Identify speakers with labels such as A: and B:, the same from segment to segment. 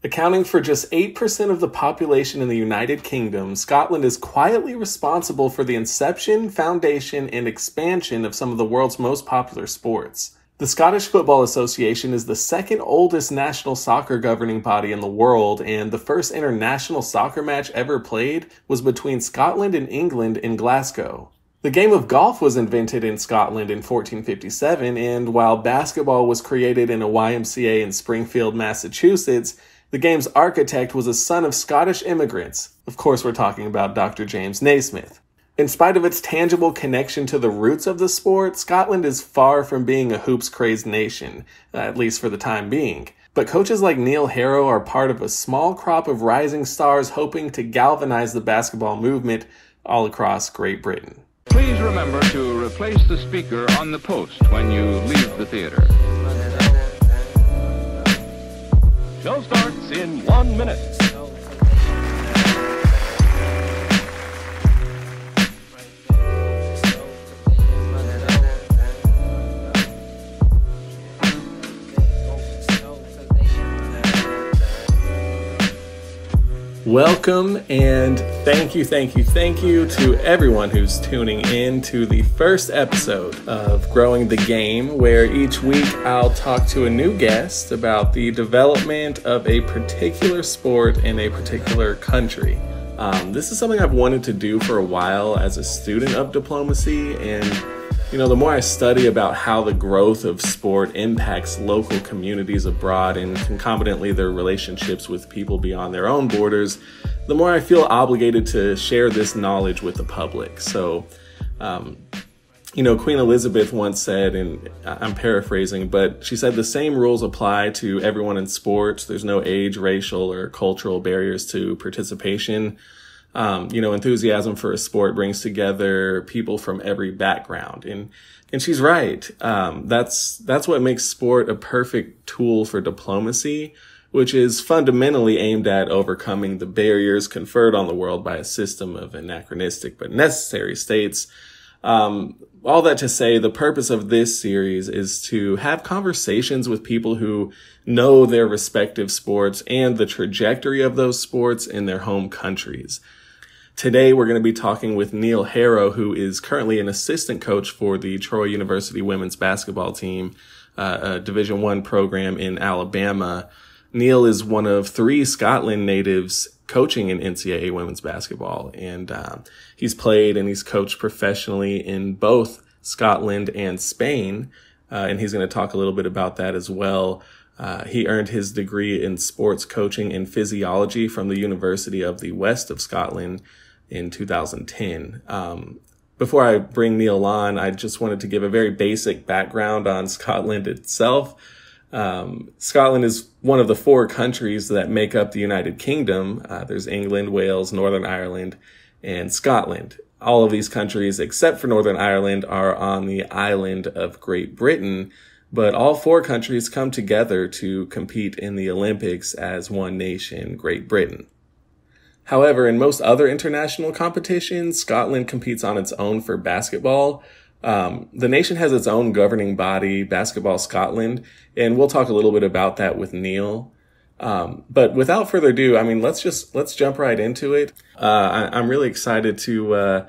A: Accounting for just 8% of the population in the United Kingdom, Scotland is quietly responsible for the inception, foundation, and expansion of some of the world's most popular sports. The Scottish Football Association is the second oldest national soccer governing body in the world, and the first international soccer match ever played was between Scotland and England in Glasgow. The game of golf was invented in Scotland in 1457, and while basketball was created in a YMCA in Springfield, Massachusetts, the game's architect was a son of Scottish immigrants. Of course, we're talking about Dr. James Naismith. In spite of its tangible connection to the roots of the sport, Scotland is far from being a hoops-crazed nation, at least for the time being. But coaches like Neil Harrow are part of a small crop of rising stars hoping to galvanize the basketball movement all across Great Britain.
B: Please remember to replace the speaker on the post when you leave the theater. Show starts in 1 minute.
A: Welcome and thank you to everyone who's tuning in to the first episode of Growing the Game, where each week I'll talk to a new guest about the development of a particular sport in a particular country. This is something I've wanted to do for a while as a student of diplomacy, and the more I study about how the growth of sport impacts local communities abroad and concomitantly their relationships with people beyond their own borders, the more I feel obligated to share this knowledge with the public. So, Queen Elizabeth once said, and I'm paraphrasing, but she said the same rules apply to everyone in sports. There's no age, racial, or cultural barriers to participation. Enthusiasm for a sport brings together people from every background. And she's right. That's what makes sport a perfect tool for diplomacy, which is fundamentally aimed at overcoming the barriers conferred on the world by a system of anachronistic but necessary states. All that to say, the purpose of this series is to have conversations with people who know their respective sports and the trajectory of those sports in their home countries. Today, we're going to be talking with Neil Harrow, who is currently an assistant coach for the Troy University women's basketball team, a Division I program in Alabama. Neil is one of 3 Scotland natives coaching in NCAA women's basketball, and he's played and he's coached professionally in both Scotland and Spain, and he's going to talk a little bit about that as well. He earned his degree in sports coaching and physiology from the University of the West of Scotland in 2010. Before I bring Neil on, I just wanted to give a very basic background on Scotland itself. Scotland is one of the 4 countries that make up the United Kingdom. There's England, Wales, Northern Ireland, and Scotland. All of these countries, except for Northern Ireland, are on the island of Great Britain, but all 4 countries come together to compete in the Olympics as one nation, Great Britain. However, in most other international competitions, Scotland competes on its own for basketball. The nation has its own governing body, Basketball Scotland, and we'll talk a little bit about that with Neil. But without further ado, let's jump right into it. I'm really excited to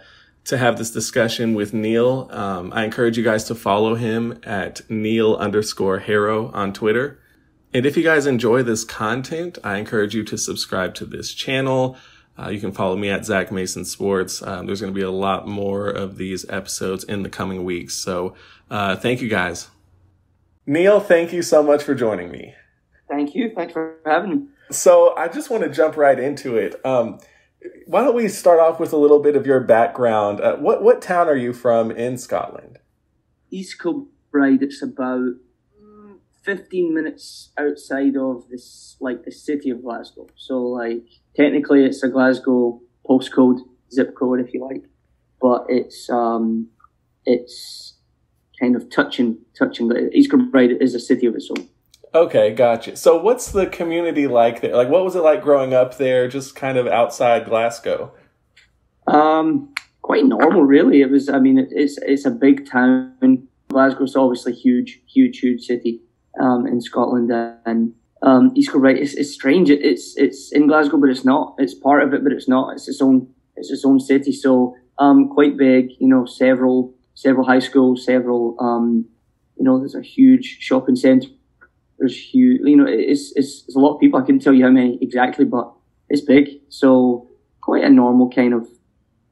A: have this discussion with Neil. I encourage you guys to follow him at Neil_Harrow on Twitter. And if you guys enjoy this content, I encourage you to subscribe to this channel. You can follow me at Zach Mason Sports. There's going to be a lot more of these episodes in the coming weeks. So thank you guys. Neil, thank you so much for joining me.
C: Thank you. Thanks for having me.
A: So I just want to jump right into it. Why don't we start off with a little bit of your background? What town are you from in Scotland?
C: East Kibride. It's about 15 minutes outside of this, the city of Glasgow. So, technically it's a Glasgow postcode, zip code, if you like, but it's kind of touching. East Kibride is a city of its own.
A: Okay, gotcha. So what's the community like there? What was it like growing up there, just kind of outside Glasgow?
C: Quite normal, really. It was, it's a big town. Glasgow's obviously huge city in Scotland, and East Kibride. It's strange. It's in Glasgow, but it's not. It's part of it, but it's not. It's its own city. So quite big. Several high schools, several. There's a huge shopping centre. There's huge. It's a lot of people. I couldn't tell you how many exactly, but it's big. So quite a normal kind of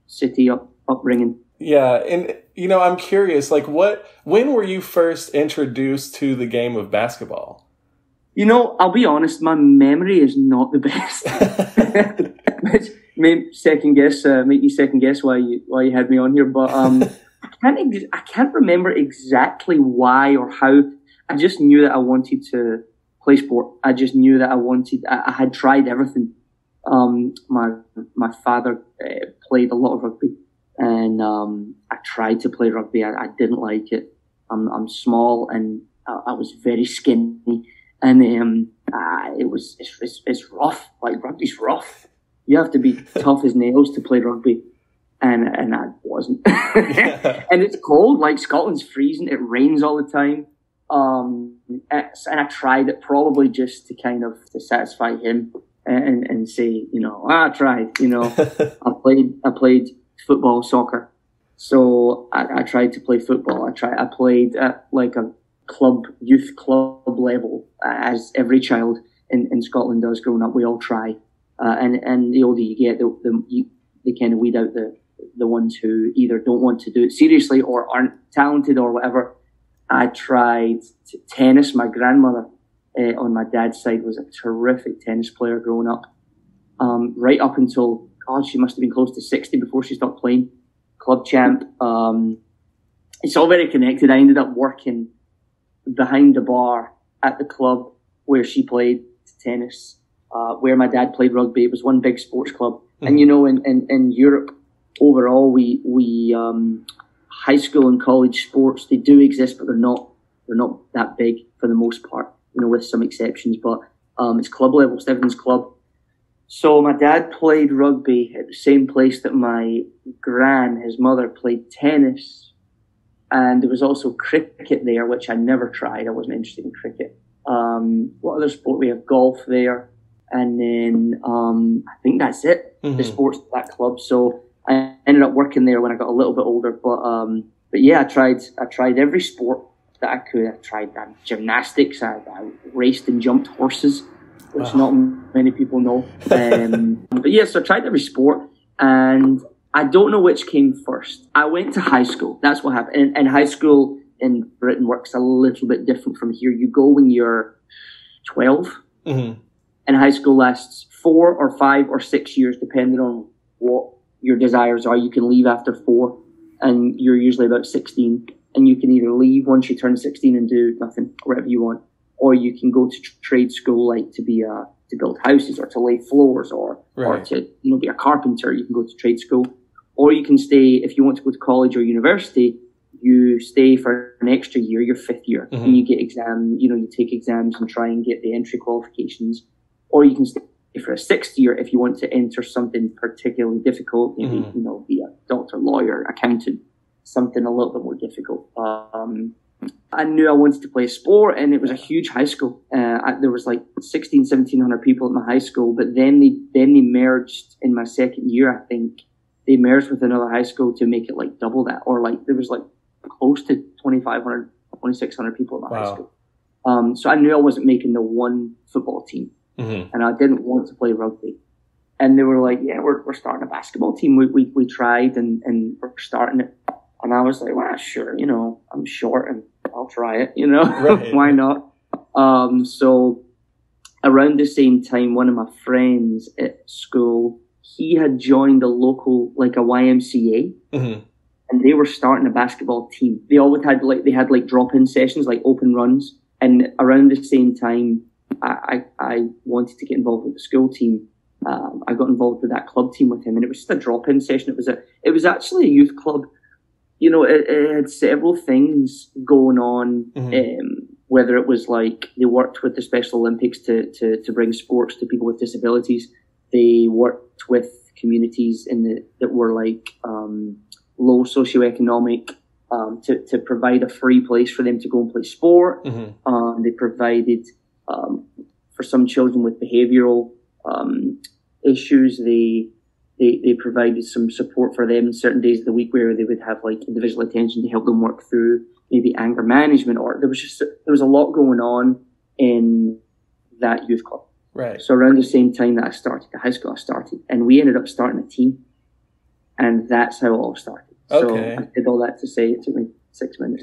C: city upbringing.
A: Yeah, and I'm curious. When were you first introduced to the game of basketball?
C: I'll be honest, my memory is not the best. Which make you second guess why you had me on here. But I can't remember exactly why or how. I just knew that I wanted to play sport. I just knew that I had tried everything. My father played a lot of rugby, and I tried to play rugby. I didn't like it. I'm small and I was very skinny. And it's rough. Like, rugby's rough. You have to be tough as nails to play rugby, and I wasn't. And it's cold. Like, Scotland's freezing. It rains all the time. And I tried it probably just to satisfy him and say, I tried. I played football, soccer. So I tried to play football. I played at like a youth club level, as every child in Scotland does growing up. We all try, and the older you get, they kind of weed out the ones who either don't want to do it seriously or aren't talented or whatever. I tried tennis. My grandmother on my dad's side was a terrific tennis player growing up, right up until, God, she must have been close to 60 before she stopped playing. Club champ. It's all very connected. I ended up working behind the bar at the club where she played tennis, where my dad played rugby. It was one big sports club. Mm-hmm. And in Europe overall, we high school and college sports, they do exist, but they're not that big for the most part, with some exceptions. But it's club level, everything's club. So my dad played rugby at the same place that my his mother, played tennis. And there was also cricket there, which I never tried. I wasn't interested in cricket. What other sport? We have golf there. And then I think that's it, mm-hmm. the sports at that club. So I ended up working there when I got a little bit older. But yeah, I tried every sport that I could. I tried gymnastics. I raced and jumped horses, which not many people know. But yeah, so I tried every sport. And I don't know which came first. I went to high school. That's what happened. And high school in Britain works a little bit different from here. You go when you're 12, mm-hmm. and high school lasts 4 or 5 or 6 years, depending on what your desires are. You can leave after 4, and you're usually about 16. And you can either leave once you turn 16 and do nothing, whatever you want, or you can go to trade school, like to build houses or to lay floors or to be a carpenter. You can go to trade school. Or you can stay, if you want to go to college or university, you stay for an extra year, your 5th year, mm-hmm. and you get you take exams and try and get the entry qualifications. Or you can stay for a 6th year if you want to enter something particularly difficult, maybe, mm-hmm. Be a doctor, lawyer, accountant, something a little bit more difficult. I knew I wanted to play sport, and it was a huge high school. There was like 1,700 people at my high school, but then they merged in my 2nd year, I think. They merged with another high school to make it like double that, or like there was like close to 2,500, 2,600 people at my high school. So I knew I wasn't making the one football team, mm-hmm. and I didn't want to play rugby. And they were like, "Yeah, we're starting a basketball team." We tried and we're starting it, and I was like, "Well, sure, I'm short and I'll try it, right. Why not?" So around the same time, one of my friends at school, he had joined a local, like a YMCA, mm-hmm. and they were starting a basketball team. They always had drop-in sessions, like open runs. And around the same time, I wanted to get involved with the school team. I got involved with that club team with him, and it was just a drop-in session. It was actually a youth club. It had several things going on. Mm-hmm. Whether it was like they worked with the Special Olympics to bring sports to people with disabilities. They worked with communities that were like low socioeconomic to provide a free place for them to go and play sport. Mm-hmm. They provided for for some children with behavioural issues, they provided some support for them certain days of the week where they would have like individual attention to help them work through maybe anger management, or there was a lot going on in that youth club.
A: Right.
C: So around the same time that I started, the high school I started, and we ended up starting a team, and that's how it all started.
A: Okay.
C: So I did all that to say it took me 6 minutes.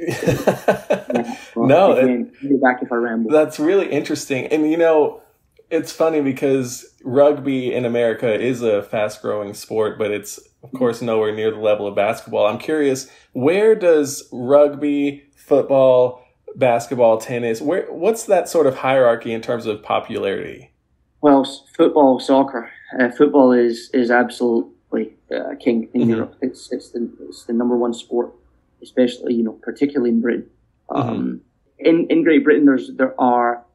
A: No,
C: again, back if I ramble.
A: That's really interesting. And, you know, it's funny because rugby in America is a fast-growing sport, but it's, of course, nowhere near the level of basketball. I'm curious, where does rugby, football, basketball, tennis, what's that sort of hierarchy in terms of popularity?
C: Well, football, soccer. Football is absolutely king in Europe. It's the number one sport, especially, you know, particularly in Britain. In Great Britain, there are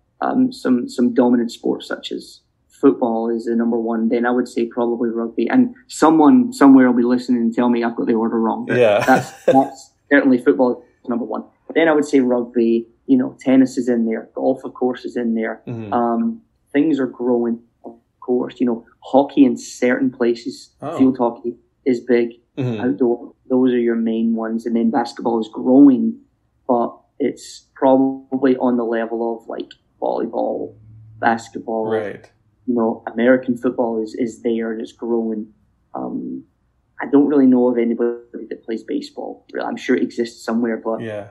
C: some dominant sports such as football is the number one. Then I would say probably rugby. And someone somewhere will be listening and tell me I've got the order wrong.
A: Yeah,
C: that's certainly football is number one. But then I would say rugby. You know, tennis is in there. Golf, of course, is in there. Things are growing, of course. You know, hockey in certain places, field hockey is big. Outdoor, those are your main ones. And then basketball is growing, but it's probably on the level of like volleyball, basketball.
A: Right.
C: You know, American football is there and it's growing. I don't really know of anybody that plays baseball. I'm sure it exists somewhere, but
A: yeah.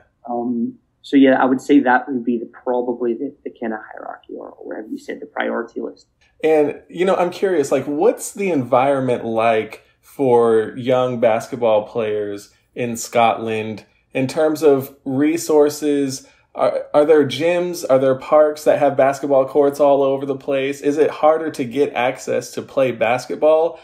C: So yeah, I would say that would be probably the kind of hierarchy, or wherever you said the priority list.
A: And, you know, I'm curious, like, what's the environment like for young basketball players in Scotland in terms of resources? Are there gyms? Are there parks that have basketball courts all over the place? Is it harder to get access to play basketball?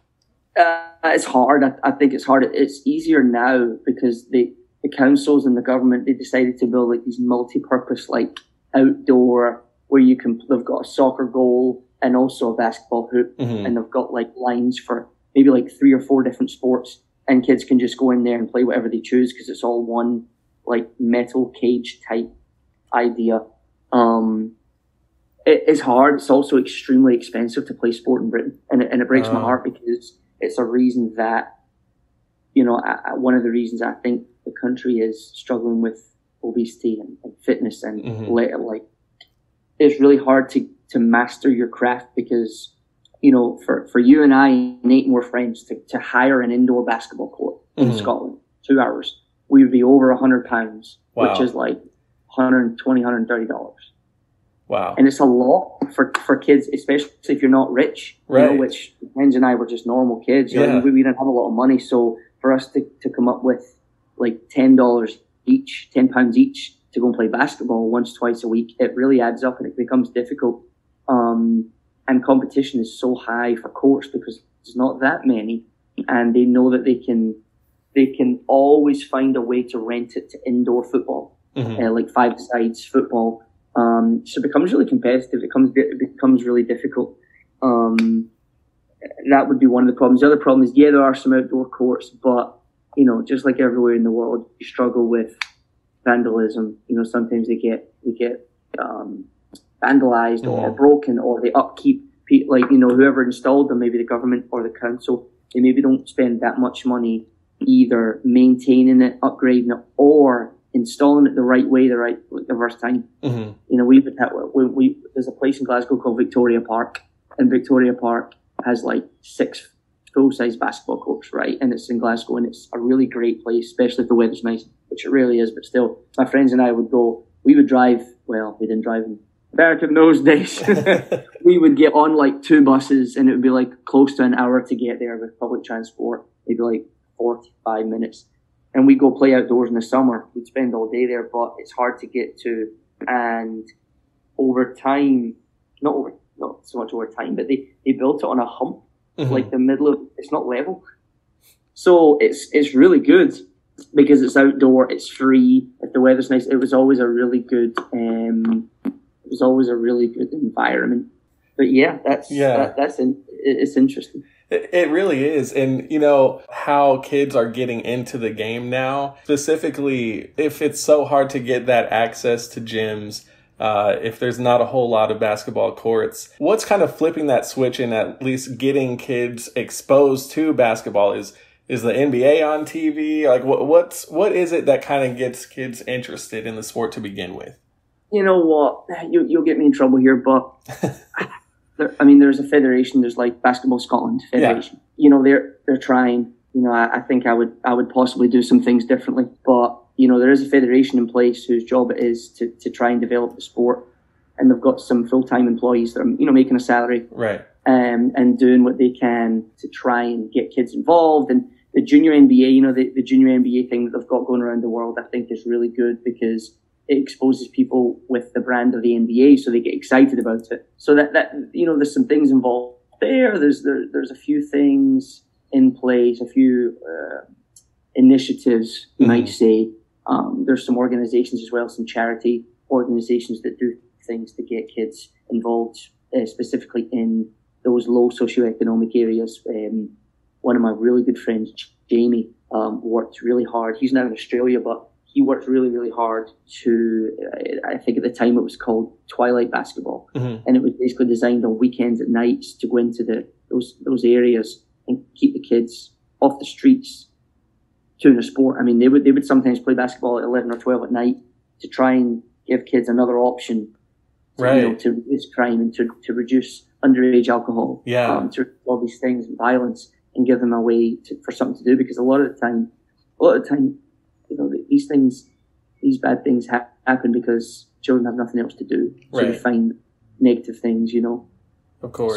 C: It's hard. I think it's hard. It's easier now because the councils and the government, they decided to build like these multi-purpose, like outdoor, where they've got a soccer goal and also a basketball hoop, and they've got like lines for maybe like 3 or 4 different sports, and kids can just go in there and play whatever they choose because it's all one like metal cage type idea. It's hard. It's also extremely expensive to play sport in Britain, and it breaks my heart because it's a reason that, you know, one of the reasons I think the country is struggling with obesity and fitness and like it's really hard to master your craft because, you know, for you and I and 8 more friends to hire an indoor basketball court in Scotland, 2 hours, we would be over £100, which is like $120, $130.
A: Wow.
C: And it's a lot for kids, especially if you're not rich,
A: right.
C: You know, which friends and I were just normal kids. You know, we didn't have a lot of money. So for us to come up with like £10 each, £10 each to go and play basketball once, twice a week, it really adds up and it becomes difficult. And competition is so high for courts because there's not that many, and they know that they can always find a way to rent it to indoor football, like 5-sides football. So it becomes really competitive. It becomes really difficult. That would be one of the problems. The other problem is, there are some outdoor courts, but, you know, just like everywhere in the world, you struggle with vandalism. You know, sometimes they get vandalized or broken, or they upkeep, like, you know, whoever installed them, maybe the government or the council, they maybe don't spend that much money either maintaining it, upgrading it, or installing it the right way, the first time. You know, there's a place in Glasgow called Victoria Park, and Victoria Park has like 6 full-size basketball courts, right? And it's in Glasgow, and it's a really great place, especially if the weather's nice, which it really is. But still, my friends and I would go. We would drive. Well, we didn't drive back in those days. We would get on like 2 buses, and it would be like close to an hour to get there with public transport. Maybe like 45 minutes. And we go play outdoors in the summer. We'd spend all day there, but it's hard to get to. And over time, not so much over time, but they built it on a hump, like the middle of, it's not level. So it's really good because it's outdoor, it's free. If the weather's nice, it was always a really good, environment. But it's interesting.
A: It really is. And, you know, how kids are getting into the game now, specifically if it's so hard to get that access to gyms, if there's not a whole lot of basketball courts. What's kind of flipping that switch and at least getting kids exposed to basketball? Is the NBA on TV? Like, what is it that kind of gets kids interested in the sport to begin with?
C: You know what? You'll get me in trouble here, but there's a federation. There's like Basketball Scotland Federation. Yeah. They're trying. I think I would possibly do some things differently, but there is a federation in place whose job it is to try and develop the sport, and they've got some full-time employees that are making a salary,
A: right,
C: and doing what they can to try and get kids involved. And the junior NBA, the junior NBA thing that they've got going around the world, I think is really good because it exposes people with the brand of the NBA, so they get excited about it. So that there's some things involved there. There's a few things in place, a few initiatives, you might say. There's some organizations as well, some charity organizations that do things to get kids involved, specifically in those low socioeconomic areas. One of my really good friends, Jamie, worked really hard. He's now in Australia, but he worked really, really hard to, I think at the time it was called Twilight Basketball. Mm-hmm. And it was basically designed on weekends at nights to go into those areas and keep the kids off the streets doing a sport. I mean, they would sometimes play basketball at 11 or 12 at night to try and give kids another option to,
A: right,
C: to reduce crime and to reduce underage alcohol,
A: yeah,
C: to all these things and violence, and give them a way for something to do. Because a lot of the time, these bad things happen because children have nothing else to do. So
A: right,
C: they find negative things,
A: Of course.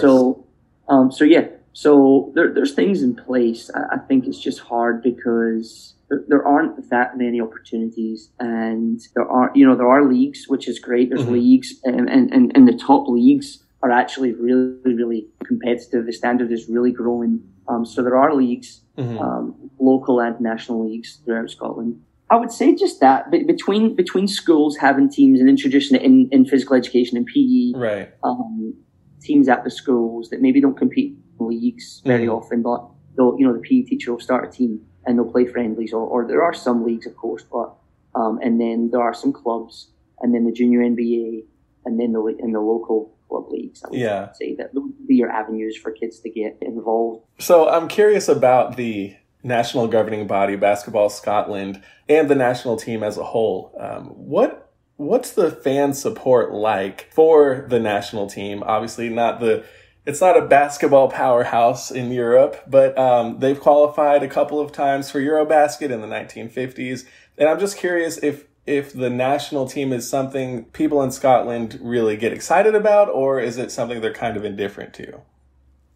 C: So there's things in place. I think it's just hard because there aren't that many opportunities, and there are leagues, which is great. There's mm-hmm. leagues, and the top leagues are actually really, really competitive. The standard is really growing. So there are leagues, mm-hmm. Local and national leagues throughout Scotland. I would say just that between schools having teams and introducing it in physical education and PE,
A: right,
C: teams at the schools that maybe don't compete in leagues very mm-hmm. often, but the PE teacher will start a team and they'll play friendlies, or there are some leagues, of course, but and then there are some clubs, and then the junior NBA, and then the local club leagues. I would say that those would be your avenues for kids to get involved.
A: So I'm curious about the national governing body, Basketball Scotland, and the national team as a whole. What's the fan support like for the national team? Obviously, it's not a basketball powerhouse in Europe, but they've qualified a couple of times for Eurobasket in the 1950s. And I'm just curious if the national team is something people in Scotland really get excited about, or is it something they're kind of indifferent to?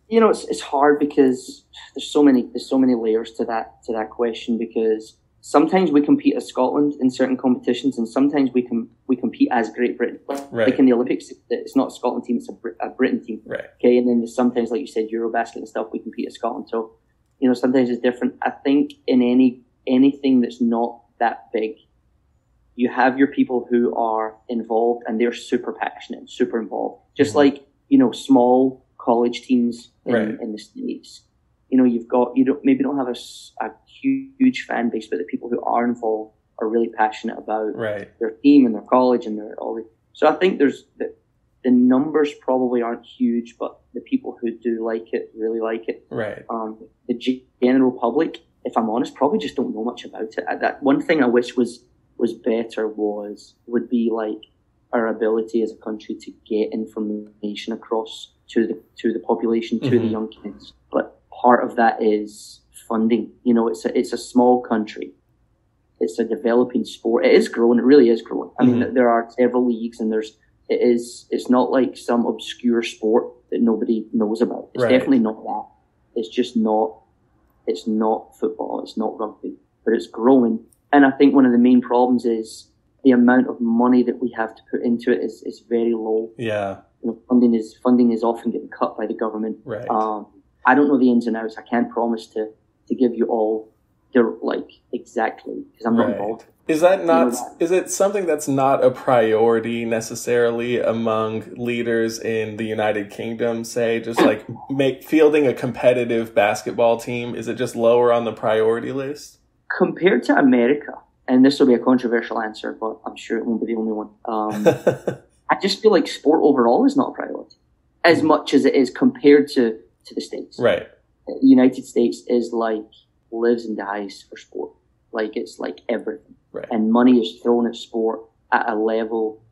C: It's hard because there's so many layers to that question, because sometimes we compete as Scotland in certain competitions, and sometimes we compete as Great Britain.
A: Right.
C: Like in the Olympics, it's not a Scotland team, it's a Britain team.
A: Right. Okay,
C: and then sometimes, like you said, Eurobasket and stuff, we compete as Scotland. So, sometimes it's different. I think in anything that's not that big, you have your people who are involved and they're super passionate and super involved. Just mm-hmm. like, small college teams in the States. You don't have a huge fan base, but the people who are involved are really passionate about their team and their college and so I think there's the numbers probably aren't huge, but the people who do like it really like it.
A: Right.
C: The general public, if I'm honest, probably just don't know much about it. That one thing I wish was better would be like our ability as a country to get information across to the population, to mm-hmm. the young kids. But part of that is funding. It's a small country. It's a developing sport. It is growing. It really is growing. I mean, there are several leagues, and it's not like some obscure sport that nobody knows about. It's definitely not that. It's just not. It's not football. It's not rugby, but it's growing. And I think one of the main problems is the amount of money that we have to put into it is very low.
A: Yeah.
C: Funding is often getting cut by the government.
A: Right.
C: I don't know the ins and outs. I can't promise to give you all exactly, because I'm not involved.
A: Is that not? Is it something that's not a priority necessarily among leaders in the United Kingdom? Say, just like fielding a competitive basketball team. Is it just lower on the priority list
C: compared to America? And this will be a controversial answer, but I'm sure it won't be the only one. I just feel like sport overall is not a priority as much as it is compared to the States.
A: Right.
C: The United States is like lives and dies for sport. Like it's like everything.
A: Right.
C: And money is thrown at sport at a level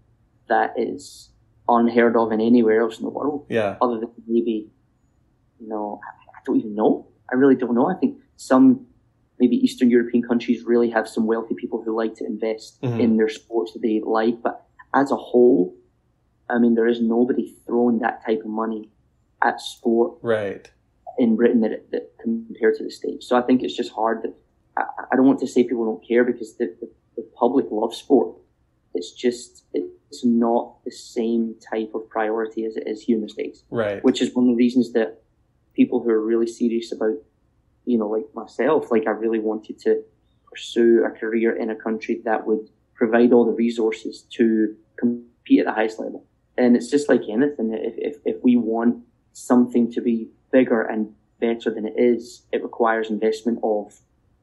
C: that is unheard of in anywhere else in the world.
A: Yeah.
C: Other than maybe, I don't even know. I really don't know. I think some maybe Eastern European countries really have some wealthy people who like to invest in their sports that they like. But as a whole, I mean, there is nobody throwing that type of money at sport
A: right.
C: in Britain that compared to the States. So I think it's just hard that I don't want to say people don't care because the public loves sport. It's not the same type of priority as it is here in the States.
A: Right.
C: Which is one of the reasons that people who are really serious about, like myself, like I really wanted to pursue a career in a country that would provide all the resources to compete at the highest level. And it's just like anything. If we want something to be bigger and better than it is, it requires investment of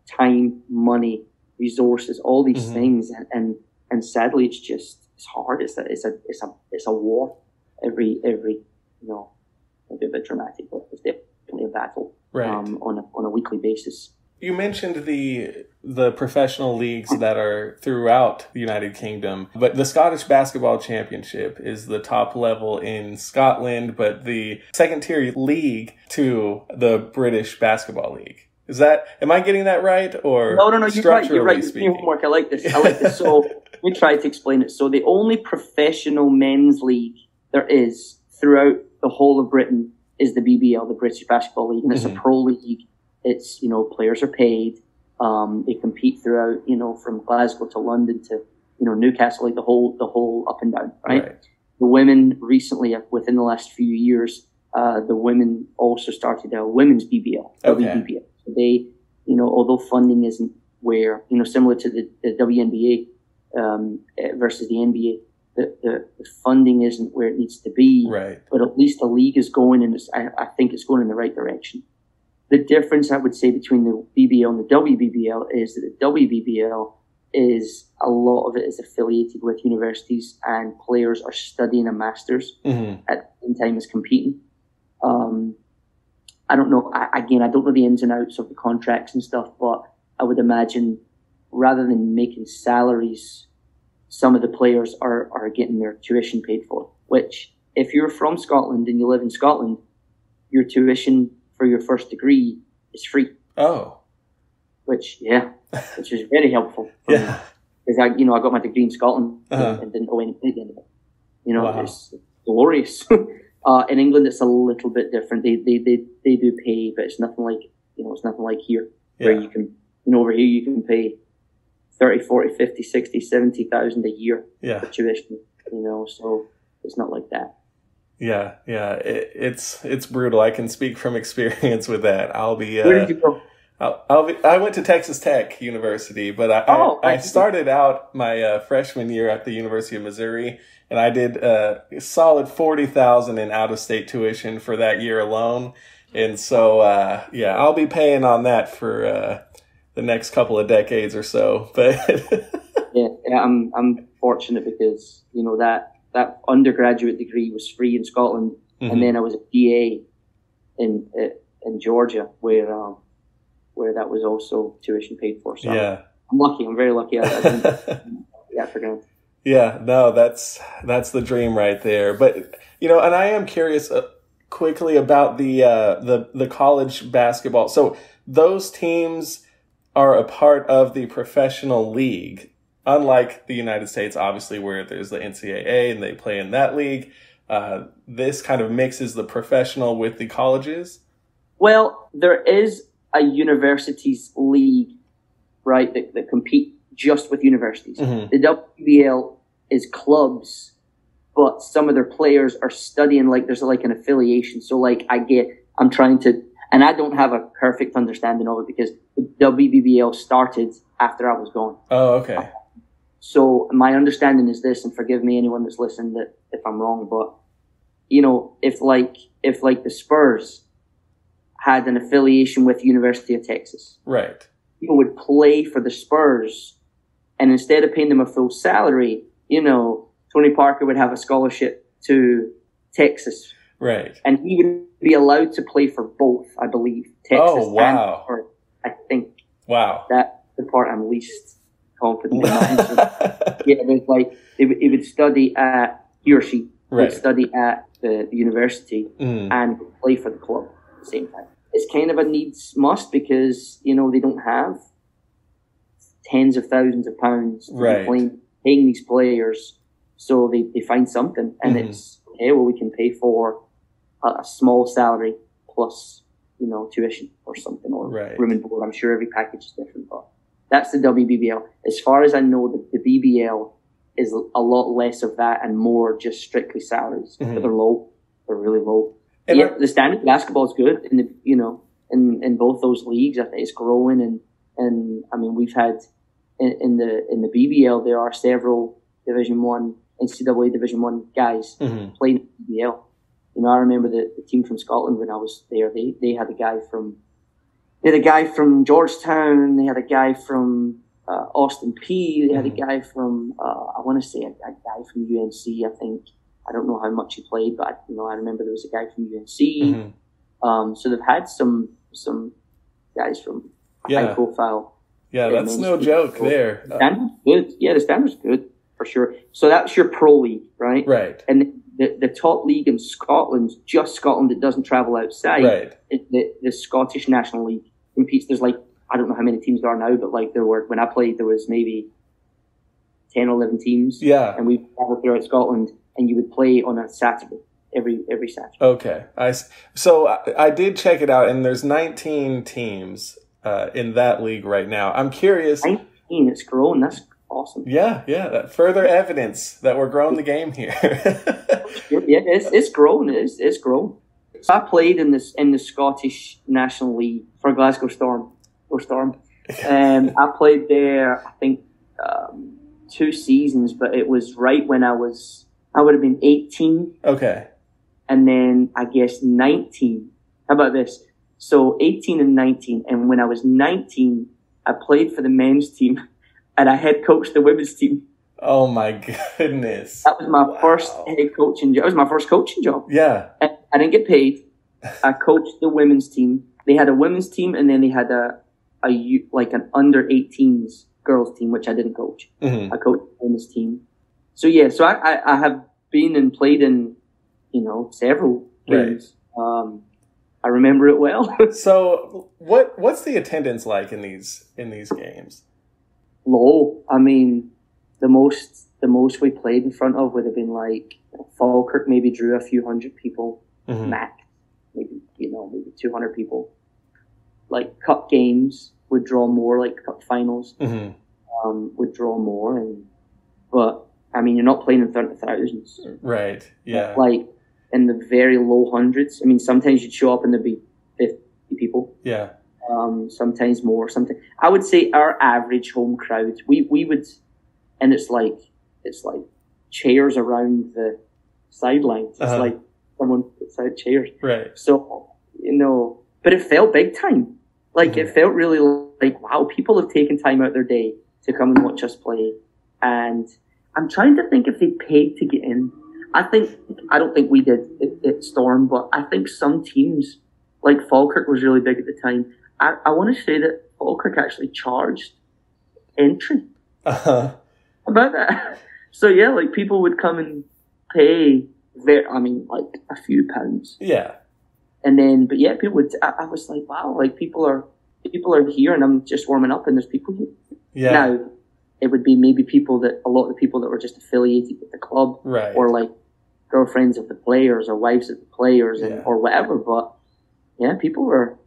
C: time, money, resources, all these things. And sadly, it's hard. It's a war. Every maybe a bit dramatic, but it's definitely a battle.
A: Right.
C: On a weekly basis.
A: You mentioned the professional leagues that are throughout the United Kingdom, but the Scottish Basketball Championship is the top level in Scotland, but the second tier league to the British Basketball League. Am I getting that right? Or
C: no, you're right. You're right.
A: Speaking?
C: Homework. I like this. So let me try to explain it. So the only professional men's league there is throughout the whole of Britain is the BBL, the British Basketball League, and it's a pro league. It's, players are paid. They compete throughout, from Glasgow to London to, Newcastle, like the whole up and down, right? The women recently, within the last few years, the women also started a women's BBL, WBBL. So they, although funding isn't where, similar to the WNBA versus the NBA, the funding isn't where it needs to be.
A: Right.
C: But at least the league is going, and I think it's going in the right direction. The difference, I would say, between the BBL and the WBBL is that the WBBL is a lot of it is affiliated with universities, and players are studying a master's at the same time as competing. I don't know. I don't know the ins and outs of the contracts and stuff, but I would imagine rather than making salaries, some of the players are getting their tuition paid for, which if you're from Scotland and you live in Scotland, your tuition for your first degree is free.
A: Oh.
C: Which is very helpful.
A: Yeah.
C: Because I got my degree in Scotland and didn't owe any money at the end of it.
A: Wow.
C: It's glorious. In England, it's a little bit different. They do pay, but it's nothing like here, where you can, over here you can pay 30, 40, 50, 60, 70,000 a year for tuition, so it's not like that.
A: Yeah. It's brutal. I can speak from experience with that.
C: Where did you go?
A: I went to Texas Tech University, but I started out my freshman year at the University of Missouri, and I did a solid $40,000 in out-of-state tuition for that year alone. And so, I'll be paying on that for the next couple of decades or so. But
C: I'm fortunate because that undergraduate degree was free in Scotland, and then I was a PA in Georgia where that was also tuition paid for. So I'm lucky. I'm very lucky. I didn't for granted.
A: Yeah, no, that's the dream right there. But and I am curious quickly about the college basketball. So those teams are a part of the professional league, unlike the United States, obviously, where there's the NCAA and they play in that league. This kind of mixes the professional with the colleges. Well,
C: there is a universities league, right, that compete just with universities. The WBL is clubs, but some of their players are studying, there's an affiliation. So I'm trying to, and I don't have a perfect understanding of it because the WBBL started after I was gone.
A: Oh, okay.
C: So my understanding is this, and forgive me anyone that's listened if I'm wrong, but if the Spurs had an affiliation with University of Texas,
A: right,
C: people would play for the Spurs, and instead of paying them a full salary, Tony Parker would have a scholarship to Texas.
A: Right.
C: And he would be allowed to play for both, I believe. Texas
A: wow.
C: and I think.
A: Wow.
C: That's the part I'm least confident in. Yeah, there's like, he would study at, he or she would study at the university and play for the club at the same time. It's kind of a needs must because, you know, they don't have tens of thousands of pounds to be paying these players. So they find something and it's, okay, well, we can pay for a small salary plus, you know, tuition or something or room and board. I'm sure every package is different, but that's the WBBL. As far as I know, the BBL is a lot less of that and more just strictly salaries. But they're low. They're really low. And yeah, the standard of basketball is good in the, you know, in both those leagues. I think it's growing and I mean, we've had in the BBL, there are several Division 1, NCAA Division 1 guys playing BBL. You know, I remember the team from Scotland when I was there. They had a guy from Georgetown. They had a guy from Austin P. They had a guy from I want to say a guy from UNC. I think I don't know how much he played, but I remember there was a guy from UNC. So they've had some guys from high profile.
A: Yeah, that's no joke there.
C: The standard's good. Yeah, the standard's good for sure. So that's your pro league, right?
A: Right.
C: And the top league in Scotland, just Scotland, that doesn't travel outside.
A: Right.
C: The Scottish National League competes. There's like, I don't know how many teams there are now, but like there were, when I played, there was maybe 10 or 11 teams. Yeah. And we traveled throughout Scotland and you would play on a Saturday, every Saturday.
A: Okay. So I did check it out and there's 19 teams in that league right now. I'm curious.
C: 19, it's grown. That's awesome.
A: Yeah. Further evidence that we're growing the game here.
C: Yeah, it's grown. It's grown. So I played in the Scottish National League for Glasgow Storm. I played there, I think, 2 seasons, but it was right when I would have been 18.
A: Okay.
C: And then I guess 19. How about this? So 18 and 19. And when I was 19, I played for the men's team and I head coached the women's team.
A: Oh my goodness.
C: That was my first head coaching job. That was my first coaching job.
A: Yeah.
C: And I didn't get paid. I coached the women's team. They had a women's team and then they had an under 18s girls team, which I didn't coach. I coached the women's team. So yeah, so I have been and played in, several games. Right. I remember it well.
A: So what's the attendance like in these games?
C: Low. I mean, the most we played in front of would have been like Falkirk maybe drew a few hundred people max, maybe 200 people. Like cup games would draw more, like cup finals would draw more, but I mean you're not playing in front of thousands,
A: right? Yeah,
C: like in the very low hundreds. I mean sometimes you'd show up and there'd be 50 people.
A: Yeah.
C: Sometimes more. I would say our average home crowd, we would, and it's like chairs around the sidelines. It's like someone puts out chairs.
A: Right.
C: So, but it felt big time. Like it felt really like, wow, people have taken time out their day to come and watch us play. And I'm trying to think if they paid to get in. I don't think we did at Storm, but I think some teams, like Falkirk was really big at the time. I want to say that Falkirk actually charged entry. About that. So yeah, like people would come and pay like a few pounds.
A: Yeah.
C: And then, but yeah, people would, I was like, wow, like people are here and I'm just warming up and there's people here.
A: Yeah.
C: Now, it would be maybe a lot of the people that were just affiliated with the club.
A: Right.
C: Or like girlfriends of the players or wives of the players or whatever. But yeah, people were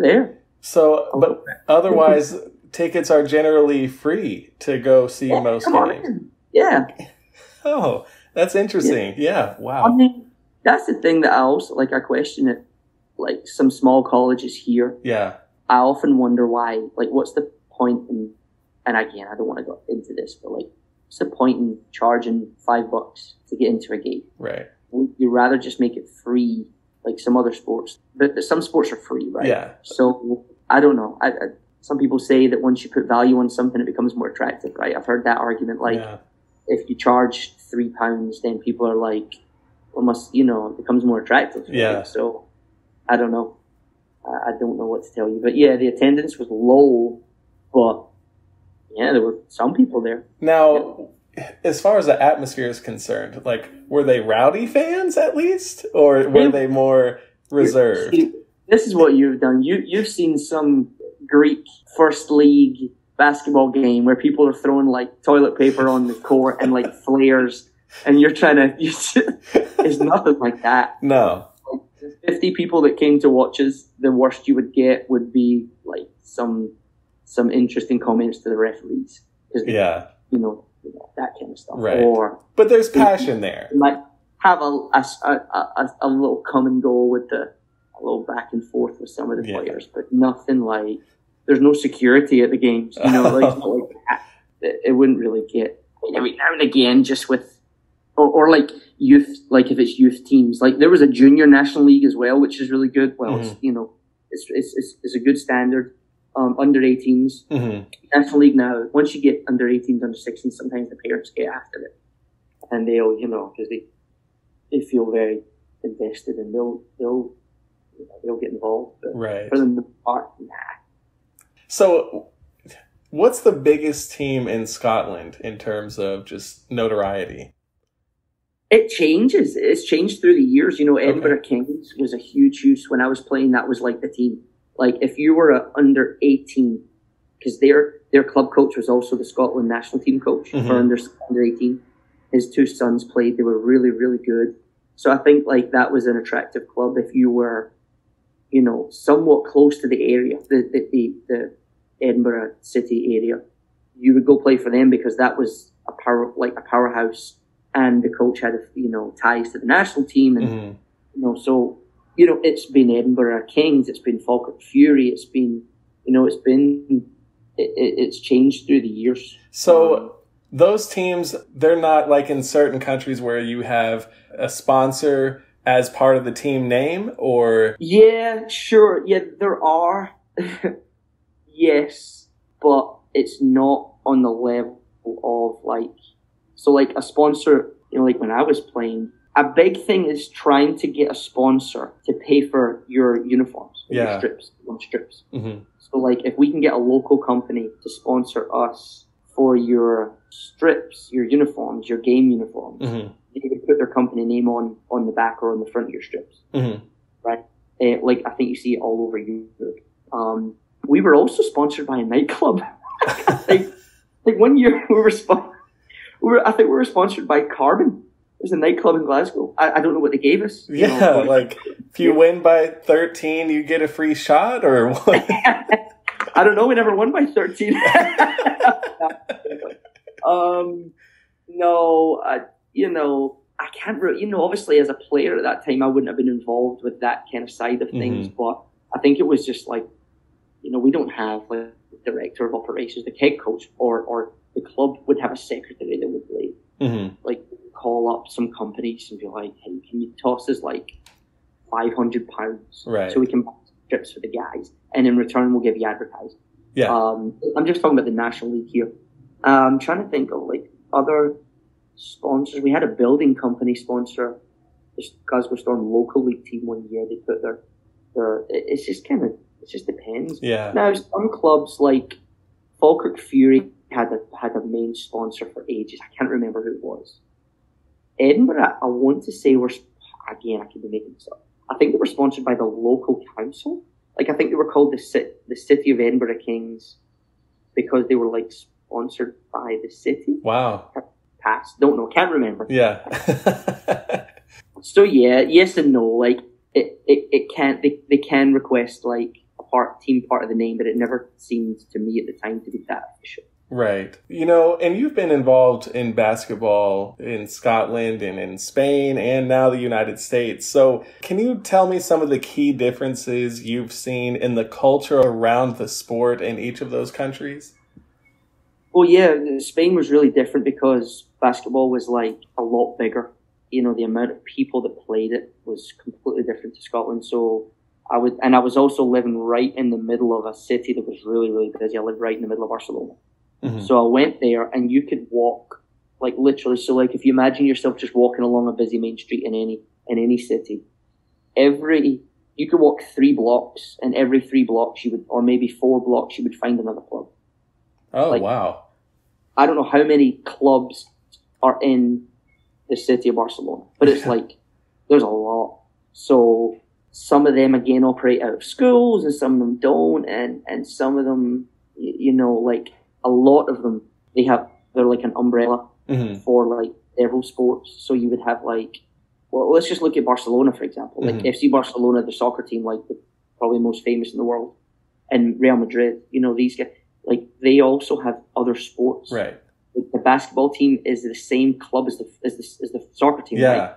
C: there.
A: So, but otherwise, tickets are generally free to go see most games.
C: Yeah.
A: Oh, that's interesting. Yeah. Wow.
C: I mean, that's the thing that I also, I question it, like some small colleges here.
A: Yeah.
C: I often wonder why, what's the point in, and again, I don't want to go into this, but what's the point in charging $5 to get into a game?
A: Right.
C: You'd rather just make it free, like some other sports. But some sports are free, right?
A: Yeah.
C: So, I don't know. Some people say that once you put value on something, it becomes more attractive, right? I've heard that argument. if you charge £3, then people are like, well, it becomes more attractive. Right?
A: Yeah.
C: So I don't know. I don't know what to tell you. But yeah, the attendance was low, but yeah, there were some people there.
A: Now, as far as the atmosphere is concerned, like, were they rowdy fans at least? Or were they more reserved?
C: See, this is what you've done. You've seen some Greek first league basketball game where people are throwing like toilet paper on the court and like flares, and you're trying to. It's nothing like that.
A: No.
C: 50 people that came to watch us, the worst you would get would be like some interesting comments to the referees.
A: Yeah.
C: That kind of stuff.
A: Right.
C: But
A: there's passion there.
C: You might have a little come and go with a little back and forth with some of the players, but nothing like, there's no security at the games. Like, it's not like that. It wouldn't really get, every now and again, just with, or like youth, like if it's youth teams, like there was a junior national league as well, which is really good. Well, it's a good standard. Under 18s, National League now. Once you get under 18s, under 16s, sometimes the parents get after it, and they'll, because they feel very invested, and they'll get involved. But
A: right.
C: For the part, nah.
A: So, what's the biggest team in Scotland in terms of just notoriety?
C: It changes. It's changed through the years. Edinburgh Kings was a huge use when I was playing. That was like the team. Like if you were under 18, because their club coach was also the Scotland national team coach for under 18. His two sons played. They were really, really good. So I think like that was an attractive club if you were, somewhat close to the area, the Edinburgh city area. You would go play for them because that was a powerhouse, and the coach had ties to the national team, and so. It's been Edinburgh Kings, it's been Falkirk Fury, it's been, it's changed through the years.
A: So those teams, they're not like in certain countries where you have a sponsor as part of the team name, or? Yeah,
C: sure. Yeah, there are. Yes, but it's not on the level of like a sponsor, like when I was playing, a big thing is trying to get a sponsor to pay for your uniforms, your strips. So like if we can get a local company to sponsor us for your strips, your uniforms, your game uniforms, they can put their company name on the back or on the front of your strips, right? Like I think you see it all over Europe. We were also sponsored by a nightclub. like 1 year we were I think we were sponsored by Carbon. It was a nightclub in Glasgow. I don't know what they gave us.
A: Yeah, like if you win by 13, you get a free shot, or what?
C: I don't know. We never won by 13. No, I can't. Obviously, as a player at that time, I wouldn't have been involved with that kind of side of things. But I think it was just like, we don't have like a director of operations, the head coach, or the club would have a secretary that would like call up some companies and be like, hey, can you toss us like £500 so we can buy strips for the guys, and in return we'll give you advertising. I'm just talking about the National League here. I'm trying to think of like other sponsors. We had a building company sponsor the Glasgow Storm local league team 1 year. They put their it just depends. Now some clubs like Falkirk Fury had a main sponsor for ages. I can't remember who it was. Edinburgh, I want to say, again, I could be making this up. I think they were sponsored by the local council. Like, I think they were called the City of Edinburgh Kings because they were, like, sponsored by the city.
A: Wow.
C: Past. Don't know. Can't remember.
A: Yeah.
C: So, yeah, yes and no. Like, it can't, they can request, like, team part of the name, but it never seemed to me at the time to be that official.
A: Right. And you've been involved in basketball in Scotland and in Spain and now the United States. So can you tell me some of the key differences you've seen in the culture around the sport in each of those countries?
C: Well, yeah, Spain was really different because basketball was like a lot bigger. The amount of people that played it was completely different to Scotland. So I was also living right in the middle of a city that was really, really busy. I lived right in the middle of Barcelona. So I went there, and you could walk Like literally. So like if you imagine yourself just walking along a busy main street in any city, you could walk 3 blocks, and every 3 blocks or maybe 4 blocks, you would find another club.
A: Oh,
C: like,
A: wow.
C: I don't know how many clubs are in the city of Barcelona, but it's like, there's a lot. So some of them, again, operate out of schools, and some of them don't, and some of them, like a lot of them, they're like an umbrella for like several sports. So you would have like, well, let's just look at Barcelona, for example. Like FC Barcelona, the soccer team, like probably most famous in the world, and Real Madrid. These guys, like they also have other sports.
A: Right.
C: The basketball team is the same club as the soccer team.
A: Yeah.
C: Right?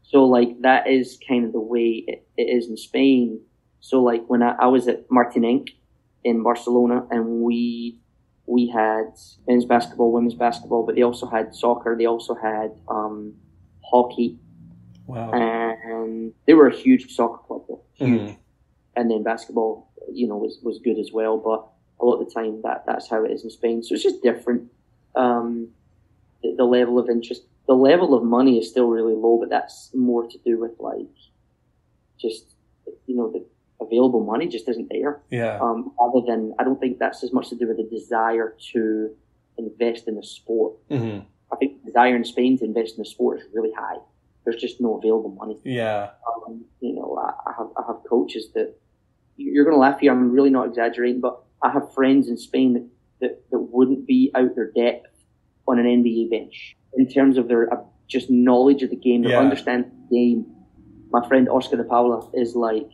C: So like that is kind of the way it is in Spain. So like when I was at Martinenc in Barcelona, and we had men's basketball, women's basketball, but they also had soccer. They also had hockey.
A: Wow.
C: And they were a huge soccer club, though. Huge. And then basketball, was good as well. But a lot of the time that's how it is in Spain. So it's just different. The level of interest, the level of money is still really low, but that's more to do with like just, the available money just isn't there.
A: Yeah.
C: Other than, I don't think that's as much to do with the desire to invest in the sport. I think the desire in Spain to invest in the sport is really high. There's just no available money.
A: Yeah.
C: I have coaches that, you're going to laugh here, I'm really not exaggerating, but I have friends in Spain that wouldn't be out their depth on an NBA bench in terms of their just knowledge of the game, their understanding of the game. My friend Oscar de Paula is like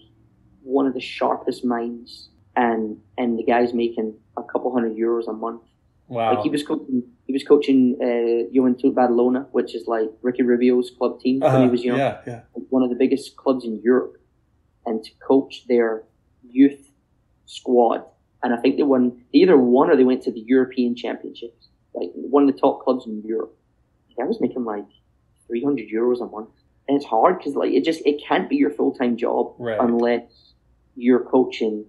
C: one of the sharpest minds, and the guy's making a couple €100 a month.
A: Wow.
C: Like he was coaching Untitled Chapter, which is like Ricky Rubio's club team when he was young.
A: Yeah.
C: One of the biggest clubs in Europe, and to coach their youth squad. And I think they either won or they went to the European Championships, like one of the top clubs in Europe. The guy was making like €300 a month, and it's hard because like it can't be your full-time job unless you're coaching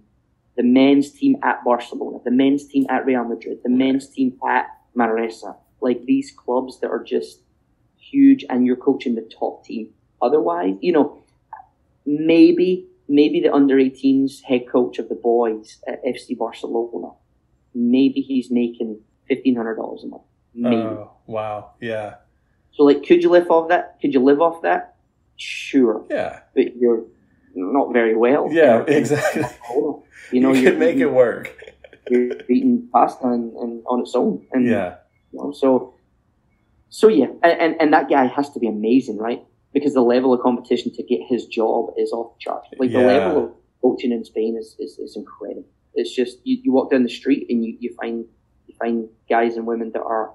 C: the men's team at Barcelona, the men's team at Real Madrid, the men's team at Manresa, like these clubs that are just huge, and you're coaching the top team. Otherwise, maybe the under-18s head coach of the boys at FC Barcelona, maybe he's making $1,500 a month. Maybe.
A: Oh, wow. Yeah.
C: So like, could you live off that? Could you live off that? Sure.
A: Yeah.
C: But you're not very well.
A: Yeah, exactly. You could make it work.
C: You're eating pasta and on its own. And, so yeah. And that guy has to be amazing, right? Because the level of competition to get his job is off the charts. Like the level of coaching in Spain is incredible. It's just you walk down the street and you find guys and women that are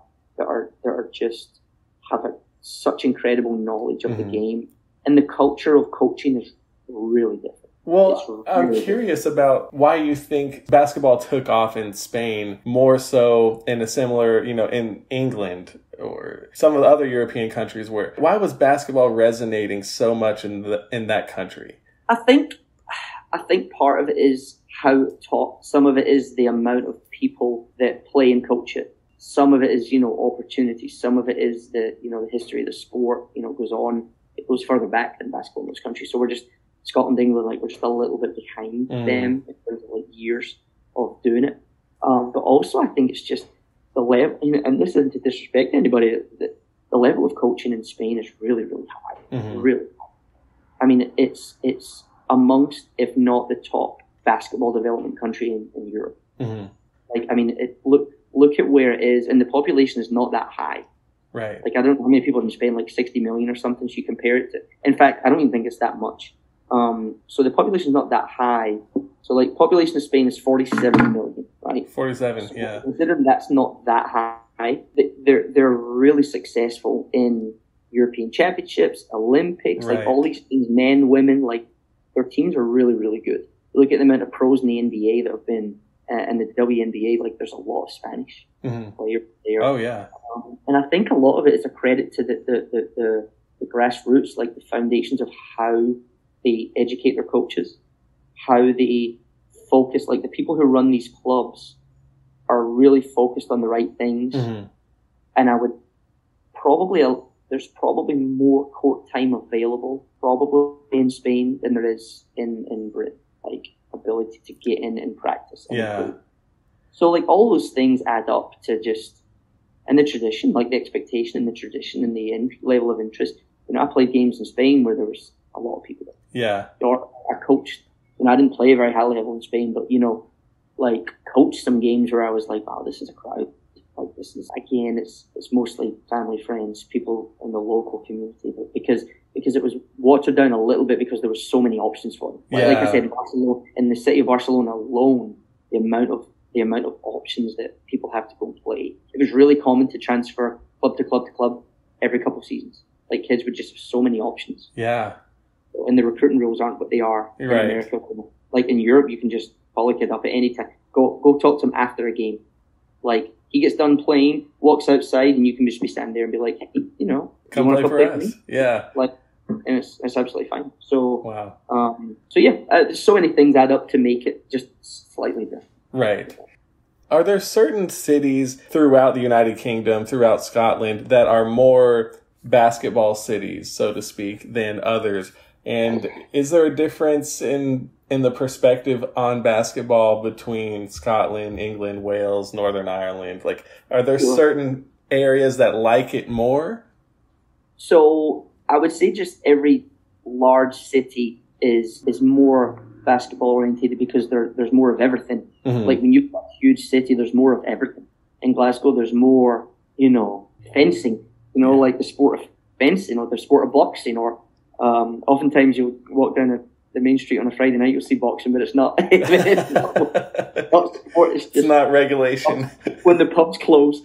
C: just have such incredible knowledge of the game, and the culture of coaching is really different.
A: Well, I'm curious about why you think basketball took off in Spain more so in a similar, in England or some of the other European countries. Why was basketball resonating so much in that country? I think
C: part of it is how taught. Some of it is the amount of people that play and coach it. Some of it is, opportunities. Some of it is the history of the sport, goes on. It goes further back than basketball in those countries. So we're just, Scotland, England, like we're still a little bit behind them in terms of like years of doing it. But also I think it's just the level, and this isn't to disrespect anybody, the level of coaching in Spain is really, really high. Really high. I mean, it's amongst, if not the top basketball development country in Europe. Like, I mean, look at where it is, and the population is not that high.
A: Right.
C: Like, I don't know how many people in Spain, like 60 million or something, so you compare it to. In fact, I don't even think it's that much. So the population is not that high. So, like, population of Spain is 47 million, right?
A: 47,
C: so
A: yeah.
C: Considering that's not that high, they're really successful in European Championships, Olympics, like all these things, men, women, like, their teams are really, really good. Look at the amount of pros in the NBA that have been, and the WNBA, like, there's a lot of Spanish players there.
A: Oh, yeah.
C: And I think a lot of it is a credit to the grassroots, like the foundations of how they educate their coaches, how they focus, like the people who run these clubs are really focused on the right things. And there's probably more court time available probably in Spain than there is in Britain, like ability to get in and practice. So like all those things add up to just, and the tradition, like the expectation and the tradition and the level of interest. You know, I played games in Spain where there was a lot of people there.
A: Yeah.
C: Or I coached, and I didn't play very high level in Spain, but you know, like coached some games where I was like, wow, this is a crowd. Like this is, again, it's mostly family, friends, people in the local community, but because it was watered down a little bit because there was so many options for them. Like I said, Barcelona, in the city of Barcelona alone, the amount of options that people have to go and play. It was really common to transfer club to club to club every couple of seasons. Like kids would just have so many options. Yeah. And the recruiting rules aren't what they are in America. Like in Europe, you can just call a kid up at any time. Go talk to him after a game. Like he gets done playing, walks outside, and you can just be standing there and be like, hey, you know,
A: come play for us. Yeah.
C: Like, and it's absolutely fine. So wow. So yeah, so many things add up to make it just slightly different.
A: Right. Are there certain cities throughout the United Kingdom, throughout Scotland, that are more basketball cities, so to speak, than others? And is there a difference in the perspective on basketball between Scotland, England, Wales, Northern Ireland? Like, are there certain areas that like it more?
C: So I would say just every large city is more basketball oriented because there's more of everything. Mm-hmm. Like when you've got a huge city, there's more of everything. In Glasgow, there's more, you know, fencing, you know, like the sport of fencing or the sport of boxing, or oftentimes you'll walk down the main street on a Friday night, you'll see boxing, but it's not. It's not sport. It's just
A: not regulation.
C: When the pubs close.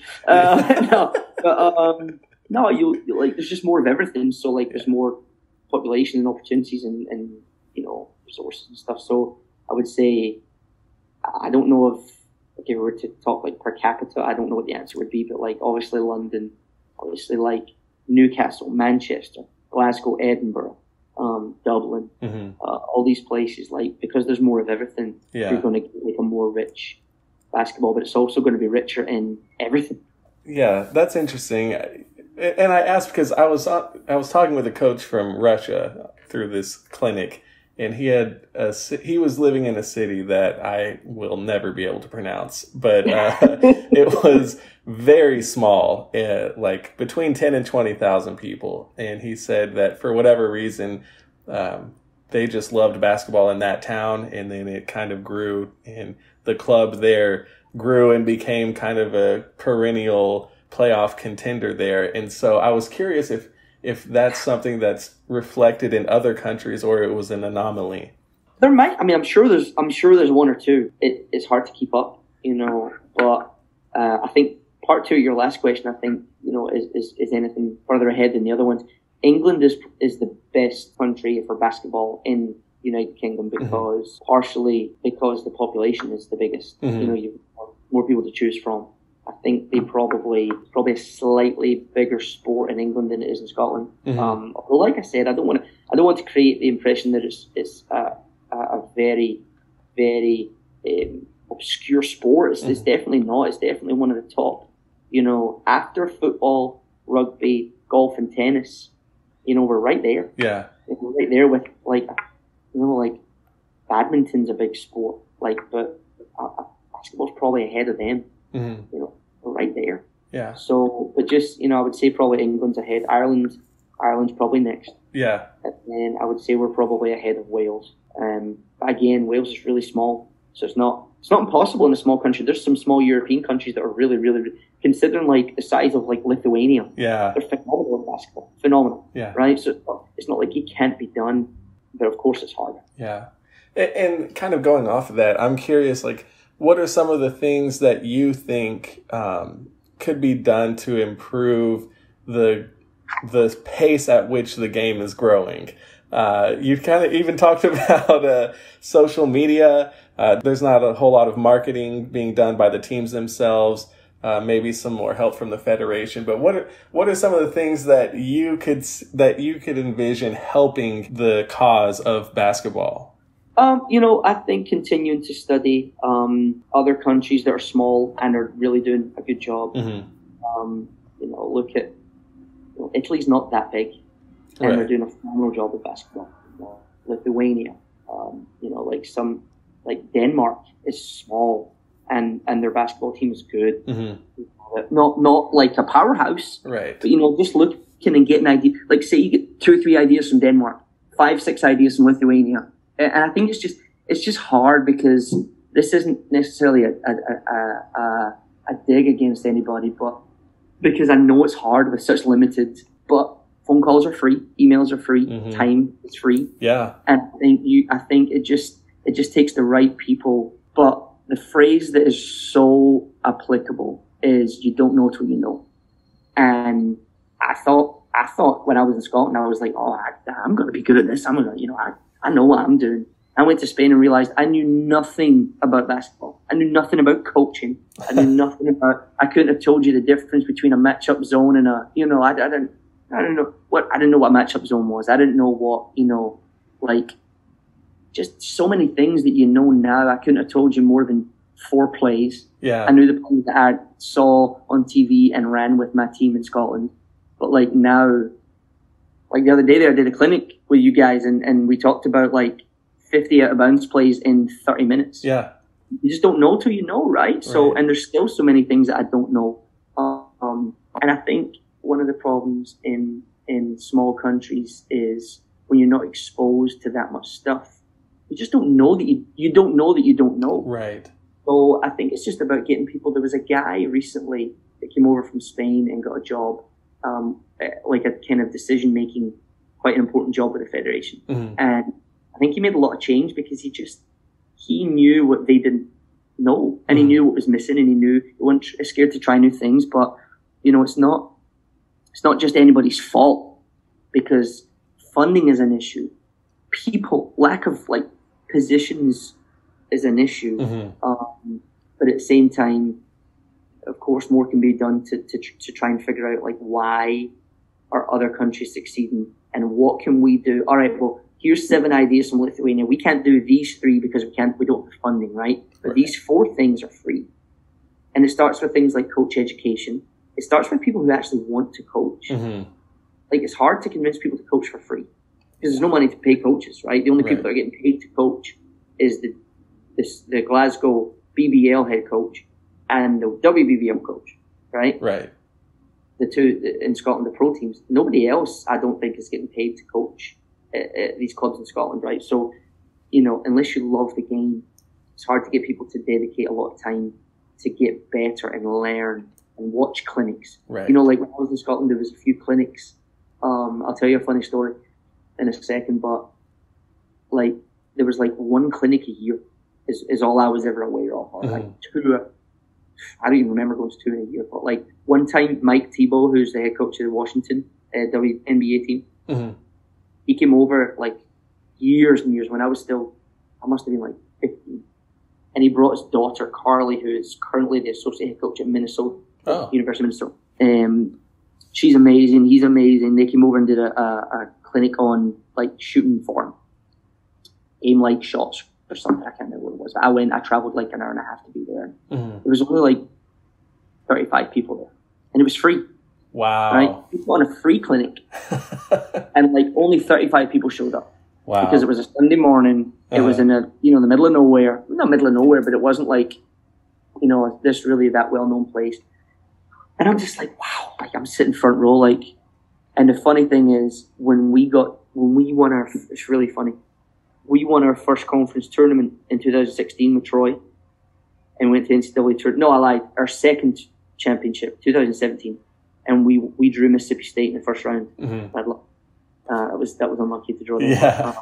C: No, you like there's just more of everything. So like there's more population and opportunities and you know resources and stuff. So I would say I don't know if we were to talk like per capita, I don't know what the answer would be, but like obviously London, obviously like Newcastle, Manchester, Glasgow, Edinburgh, Dublin, all these places, like because there's more of everything, you're going to get like a more rich basketball, but it's also going to be richer in everything.
A: Yeah, that's interesting. And I asked because I was talking with a coach from Russia through this clinic, and he was living in a city that I will never be able to pronounce, but it was very small, like between 10 and 20,000 people. And he said that for whatever reason, they just loved basketball in that town, and then it kind of grew, and the club there grew and became kind of a perennial playoff contender there. And so I was curious if that's something that's reflected in other countries or it was an anomaly.
C: There might. I mean, I'm sure there's one or two. It's hard to keep up, you know. But I think part two of your last question, I think, you know, is anything further ahead than the other ones. England is the best country for basketball in the United Kingdom because partially because the population is the biggest. You know, you have more people to choose from. I think they probably a slightly bigger sport in England than it is in Scotland. Although, like I said, I don't want to create the impression that it's a very, very obscure sport. It's definitely not. It's definitely one of the top. You know, after football, rugby, golf, and tennis, you know, we're right there. Yeah, we're right there with like, you know, like badminton's a big sport. Like, but basketball's probably ahead of them. You know, we're right there. Yeah. So, but just, you know, I would say probably England's ahead. Ireland's probably next. Yeah. And then I would say we're probably ahead of Wales. Again, Wales is really small, so it's not impossible in a small country. There's some small European countries that are really, really, considering like the size of like Lithuania. Yeah. They're phenomenal in basketball. Phenomenal. Yeah. Right. So it's not like it can't be done, but of course it's harder.
A: Yeah. And kind of going off of that, I'm curious, like, what are some of the things that you think could be done to improve the pace at which the game is growing? You kind of even talked about social media. There's not a whole lot of marketing being done by the teams themselves. Maybe some more help from the federation. But what are some of the things that you could envision helping the cause of basketball?
C: You know, I think continuing to study other countries that are small and are really doing a good job. You know, look at Italy's not that big, and
A: Right.
C: they're doing a phenomenal job with basketball. Lithuania, like Denmark is small, and their basketball team is good.
A: Mm-hmm.
C: Not like a powerhouse,
A: Right.
C: but just looking and getting ideas. Like, say you get 2 or 3 ideas from Denmark, 5, 6 ideas from Lithuania, and I think it's just hard, because this isn't necessarily a dig against anybody, but because I know it's hard with such limited. But phone calls are free, emails are free,
A: Mm-hmm.
C: time is free.
A: Yeah.
C: And I think it just takes the right people. But the phrase that is so applicable is, you don't know till you know. And I thought when I was in Scotland, I was like, oh, I'm going to be good at this. I'm going to, I know what I'm doing. I went to Spain and realized I knew nothing about basketball. I knew nothing about coaching. I knew nothing about, I couldn't have told you the difference between a matchup zone and I didn't know what a matchup zone was. I didn't know what, just so many things that now. I couldn't have told you more than 4 plays.
A: Yeah.
C: I knew the plays that I saw on TV and ran with my team in Scotland. But now, the other day there, I did a clinic with you guys and we talked about 50 out of bounds plays in 30 minutes.
A: Yeah.
C: You just don't know till you know, right? So, and there's still so many things that I don't know. And I think one of the problems in small countries is when you're not exposed to that much stuff, you just don't know that you don't know that you don't know.
A: Right.
C: So I think it's just about getting people. There was a guy recently that came over from Spain and got a job, like a kind of decision-making, quite an important job with the federation.
A: Mm-hmm.
C: And I think he made a lot of change because he knew what they didn't know, and he knew what was missing, and he wasn't scared to try new things. But it's not just anybody's fault, because funding is an issue. Lack of positions is an issue.
A: Mm-hmm.
C: But at the same time, of course, more can be done to try and figure out why are other countries succeeding and what can we do. All right, well, here's 7 ideas from Lithuania. We can't do these 3 because we don't have funding, right? But these 4 things are free. And it starts with things like coach education. It starts with people who actually want to coach.
A: Mm-hmm.
C: It's hard to convince people to coach for free because there's no money to pay coaches, right? The only people that are getting paid to coach is the Glasgow BBL head coach and the WBBL coach, right?
A: Right.
C: The 2 in Scotland, the pro teams. Nobody else, I don't think, is getting paid to coach at these clubs in Scotland, right? So, unless you love the game, it's hard to get people to dedicate a lot of time to get better and learn and watch clinics.
A: Right.
C: When I was in Scotland, there was a few clinics. I'll tell you a funny story in a second, but there was 1 clinic a year is all I was ever aware of. Or
A: Mm-hmm.
C: 2, I don't even remember going to 2 in a year, but one time Mike Tebow, who's the head coach of the Washington WNBA team,
A: Mm-hmm.
C: he came over years and years when I must have been 15. And he brought his daughter, Carly, who is currently the associate head coach at Minnesota, University of Minnesota. She's amazing. He's amazing. They came over and did a clinic on shooting form, aim like shots or something. I can't remember what it was. But I traveled an hour and a half to be there.
A: Mm-hmm.
C: There was only 35 people there, and it was free.
A: Wow.
C: Right? We put on a free clinic, and only 35 people showed up.
A: Wow.
C: Because it was a Sunday morning. It was in the middle of nowhere. Not middle of nowhere, but it wasn't this really that well-known place. And I'm just wow, I'm sitting front row, and the funny thing is it's really funny. We won our first conference tournament in 2016 with Troy and went to NCAA tournament. No, I lied. Our second championship, 2017. And we drew Mississippi State in the first round.
A: Mm-hmm.
C: That was unlucky to draw them.
A: Yeah.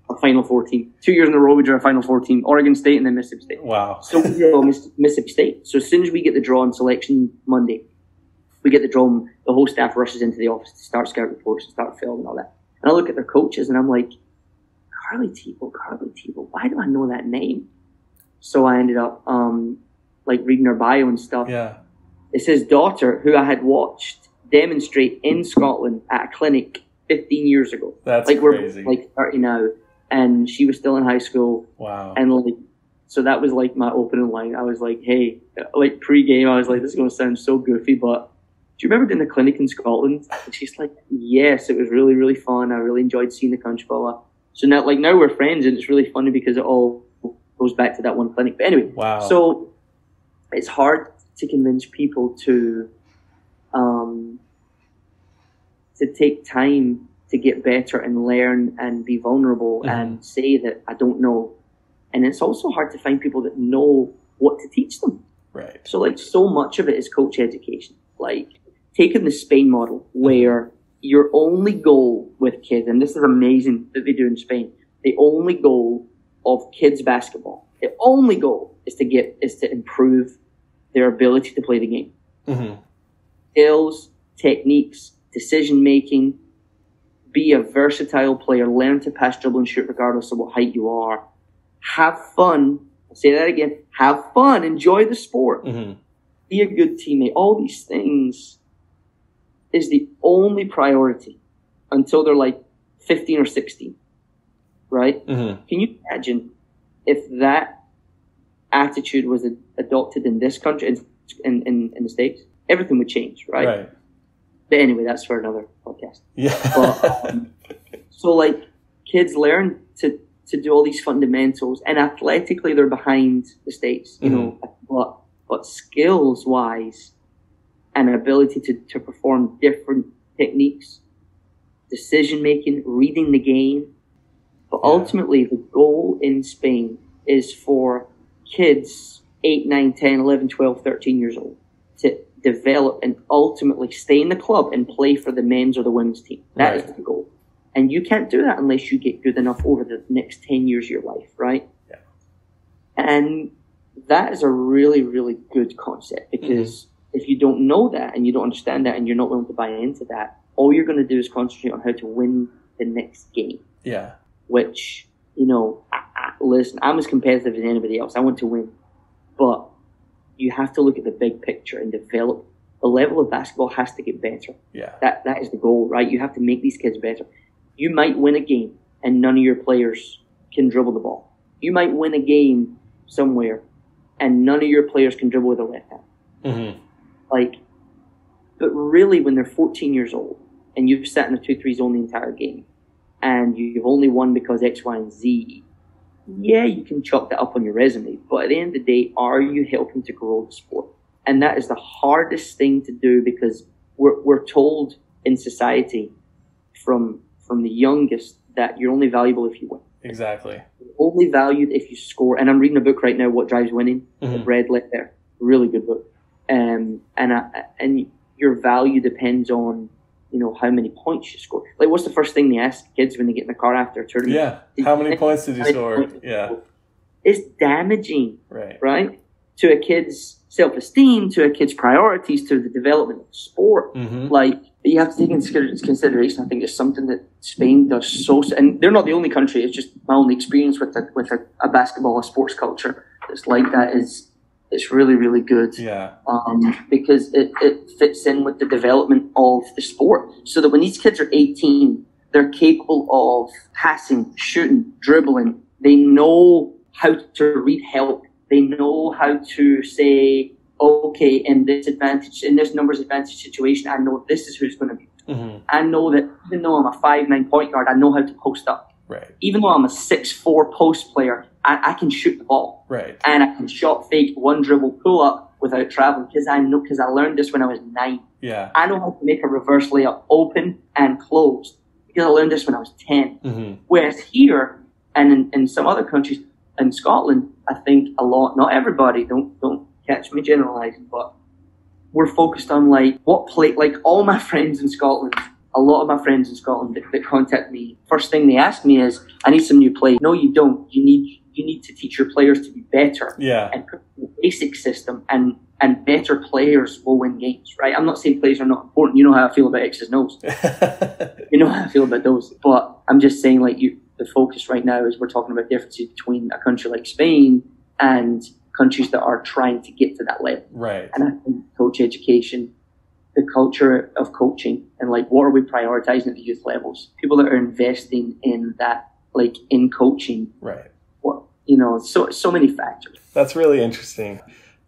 C: A Final Four team. 2 years in a row, we drew a Final Four team. Oregon State and then Mississippi State.
A: Wow.
C: So we draw Mississippi State. So as soon as we get the draw on selection Monday, we get the draw, and the whole staff rushes into the office to start scout reports and start film and all that. And I look at their coaches and I'm like, Carly Tebow, why do I know that name? So I ended up reading her bio and stuff.
A: Yeah.
C: It's his daughter, who I had watched demonstrate in Scotland at a clinic 15 years ago.
A: That's crazy.
C: We're 30 now, and she was still in high school.
A: Wow.
C: And so that was my opening line. I was hey, pre-game, I was this is going to sound so goofy, but you remember doing the clinic in Scotland? And she's like, yes, it was really, really fun. I really enjoyed seeing the country, blah, blah. So now we're friends, and it's really funny because it all goes back to that one clinic. But anyway,
A: wow.
C: So it's hard to convince people to take time to get better and learn and be vulnerable and say that I don't know. And it's also hard to find people that know what to teach them.
A: Right.
C: So like so much of it is coach education. Like taking the Spain model where your only goal with kids, and this is amazing that they do in Spain, the only goal of kids basketball, the only goal is to improve their ability to play the game. Mm-hmm. Skills, techniques, decision-making, be a versatile player, learn to pass, dribble, and shoot regardless of what height you are. Have fun. I'll say that again. Have fun. Enjoy the sport. Mm-hmm. Be a good teammate. All these things is the only priority until they're like 15 or 16, right? Mm-hmm. Can you imagine if that attitude was adopted in this country, in the States? Everything would change, right? Right. But anyway, that's for another podcast. Yeah. But, so like kids learn to do all these fundamentals, and athletically they're behind the States, you know, but skills wise and ability to perform different techniques, decision making, reading the game. But ultimately the goal in Spain is for kids 8, 9, 10, 11, 12, 13 years old to develop and ultimately stay in the club and play for the men's or the women's team. That is the goal. And you can't do that unless you get good enough over the next 10 years of your life, right? Yeah. And that is a really, really good concept because if you don't know that and you don't understand that and you're not willing to buy into that, all you're going to do is concentrate on how to win the next game. Yeah. Which, you know, listen, I'm as competitive as anybody else. I want to win. But you have to look at the big picture and develop. The level of basketball has to get better. Yeah. That is the goal, right? You have to make these kids better. You might win a game and none of your players can dribble the ball. You might win a game somewhere and none of your players can dribble with their left hand. Mm-hmm. But really when they're 14 years old and you've sat in a 2-3 zone the entire game and you've only won because X, Y, and Z, yeah, you can chalk that up on your resume, but at the end of the day, are you helping to grow the sport? And that is the hardest thing to do because we're told in society from the youngest that you're only valuable if you win. Exactly. You're only valued if you score. And I'm reading a book right now, What Drives Winning, Red Letter, really good book. And your value depends on, you know, how many points you score. Like, what's the first thing they ask kids when they get in the car after a tournament? Yeah, how many points did you score? Yeah. It's damaging, right? To a kid's self-esteem, to a kid's priorities, to the development of sport. Mm-hmm. Like, you have to take into consideration, I think it's something that Spain does and they're not the only country, it's just my only experience with a basketball, a sports culture that's like that it's really, really good. Yeah. Because it fits in with the development of the sport. So that when these kids are 18, they're capable of passing, shooting, dribbling. They know how to read help. They know how to say, okay, in this numbers advantage situation, I know this is who's going to be. Mm-hmm. I know that even though I'm a 5'9" point guard, I know how to post up. Right. Even though I'm a 6'4" post player, I can shoot the ball. Right. And I can shot fake, one dribble, pull up without traveling because I learned this when I was 9. Yeah. I know how to make a reverse layup open and closed because I learned this when I was 10. Mm-hmm. Whereas here and in some other countries, in Scotland, I think a lot, not everybody, don't catch me generalizing, but we're focused on like all my friends in Scotland. A lot of my friends in Scotland that contact me, first thing they ask me is, I need some new plays. No, you don't. You need to teach your players to be better. Yeah. And put the basic system and better players will win games, right? I'm not saying players are not important. You know how I feel about X's and O's. You know how I feel about those. But I'm just saying the focus right now is we're talking about differences between a country like Spain and countries that are trying to get to that level. Right. And I think coach education, the culture of coaching, and like what are we prioritizing at the youth levels? People that are investing in that, like in coaching. Right. What, you know, so many factors.
A: That's really interesting.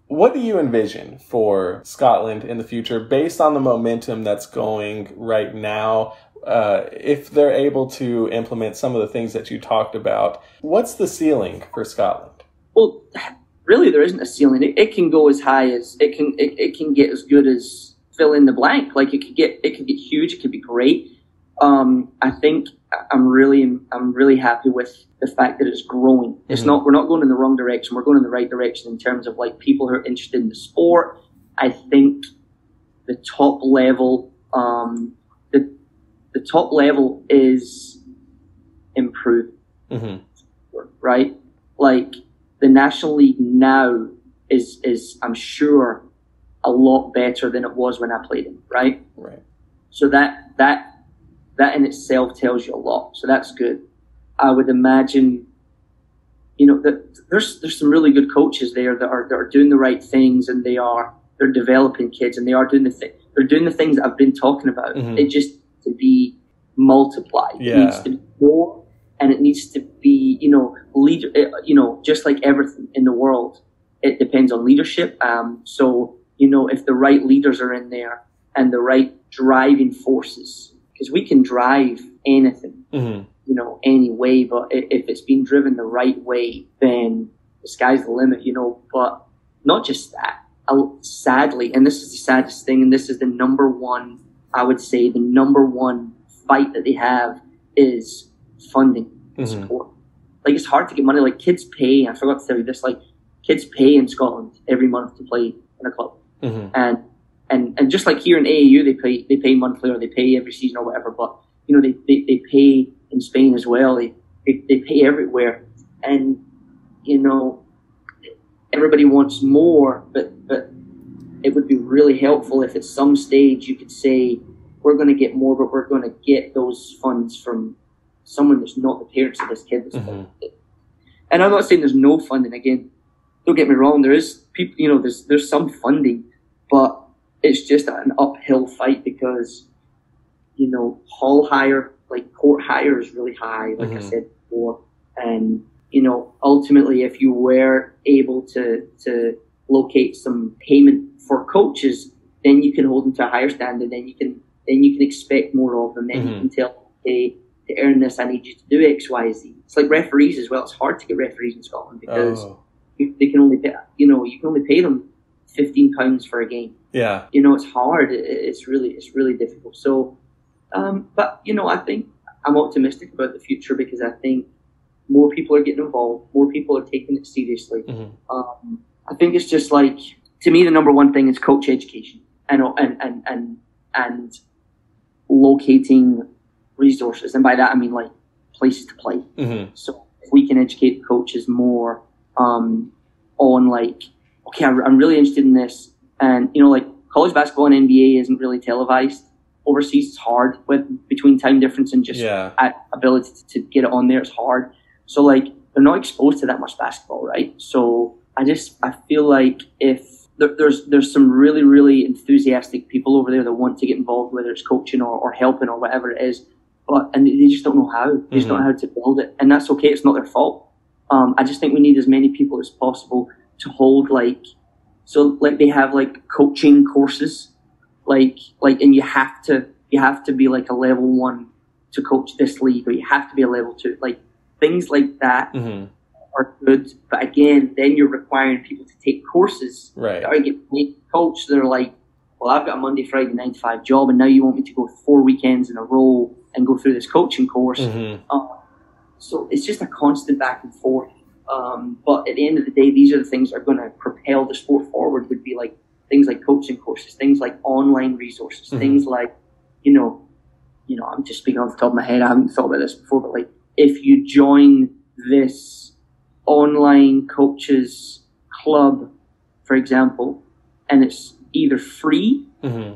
A: What do you envision for Scotland in the future based on the momentum that's going right now? If they're able to implement some of the things that you talked about, what's the ceiling for Scotland?
C: Well, really, there isn't a ceiling. It can go as high as it can get as good as fill in the blank. Like it could get huge. It could be great. I think I'm really happy with the fact that it's growing. It's not, we're not going in the wrong direction. We're going in the right direction in terms of like people who are interested in the sport. I think the top level, the top level is improved, right? Like the National League now is I'm sure a lot better than it was when I played it, right?
A: Right.
C: So that in itself tells you a lot. So that's good. I would imagine, that there's some really good coaches there that are doing the right things, and they're developing kids, and they're doing the things that I've been talking about. It just to be multiplied.
A: Yeah.
C: It needs to be more, and it needs to be, leader. Just like everything in the world, it depends on leadership. So if the right leaders are in there and the right driving forces, because we can drive anything, any way, but if it's being driven the right way, then the sky's the limit, But not just that. Sadly, and this is the saddest thing, and this is the number one fight that they have is funding and support. Like, it's hard to get money. Like, kids pay, I forgot to tell you this, like, kids pay in Scotland every month to play in a club. And just like here in AAU, they pay monthly, or they pay every season or whatever, but, they pay in Spain as well. They pay everywhere. And, everybody wants more, but it would be really helpful if at some stage you could say, we're going to get more, but we're going to get those funds from someone that's not the parents of this kid. And I'm not saying there's no funding. Again, don't get me wrong. There is people, there's some funding, but it's just an uphill fight because, hall hire, like court hire is really high, like I said before. And, ultimately, if you were able to locate some payment for coaches, then you can hold them to a higher standard. Then you can expect more of them. Then you can tell them, hey, to earn this, I need you to do X, Y, Z. It's like referees as well. It's hard to get referees in Scotland because they can only pay, you can only pay them £15 for a game.
A: Yeah.
C: It's hard. It's really difficult. So, but I think I'm optimistic about the future because I think more people are getting involved. More people are taking it seriously. I think it's just like, to me, the number one thing is coach education and locating resources. And by that, I mean like places to play. So if we can educate coaches more on like, okay, I'm really interested in this. And, like college basketball and NBA isn't really televised. Overseas, it's hard between time difference and just ability to get it on there. It's hard. So like, they're not exposed to that much basketball, right? So I feel like if there's some really, really enthusiastic people over there that want to get involved, whether it's coaching or helping or whatever it is, and they just don't know how. They just don't know how to build it. And that's okay. It's not their fault. I just think we need as many people as possible to hold like they have like coaching courses, like, and you have to be like a level 1 to coach this league, or you have to be a level 2, like things like that are good. But again, then you're requiring people to take courses that are get paid to coach. They're like, well, I've got a Monday, Friday, 9 to 5 job, and now you want me to go 4 weekends in a row and go through this coaching course. So it's just a constant back and forth. But at the end of the day, these are the things that are going to propel the sport forward. Would be like things like coaching courses, things like online resources, things like, I'm just speaking off the top of my head. I haven't thought about this before, but like if you join this online coaches club, for example, and it's either free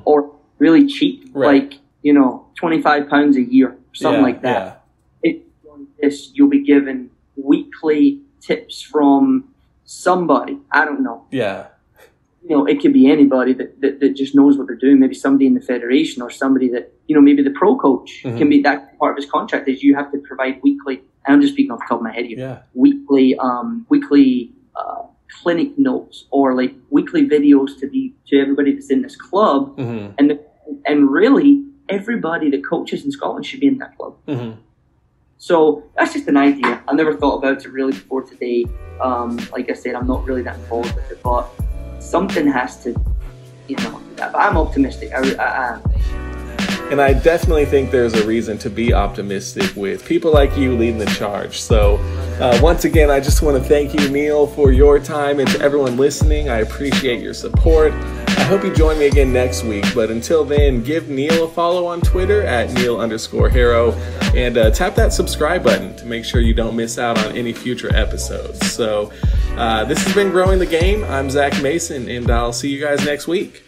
C: or really cheap, like, £25 a year, something like that. If you join this, you'll be given weekly tips from somebody. I don't know. It could be anybody that just knows what they're doing. Maybe somebody in the federation, or somebody that, maybe the pro coach can be, that part of his contract is you have to provide weekly, and I'm just speaking off the top of my head here, weekly clinic notes or like weekly videos to everybody that's in this club, and really everybody that coaches in Scotland should be in that club. So that's just an idea. I never thought about it really before today. Like I said, I'm not really that involved with it, but something has to, but I'm optimistic. I am.
A: And I definitely think there's a reason to be optimistic with people like you leading the charge. So once again, I just want to thank you, Neil, for your time, and to everyone listening, I appreciate your support. I hope you join me again next week. But until then, give Neil a follow on Twitter at Neil_Harrow, and tap that subscribe button to make sure you don't miss out on any future episodes. So this has been Growing the Game. I'm Zach Mason, and I'll see you guys next week.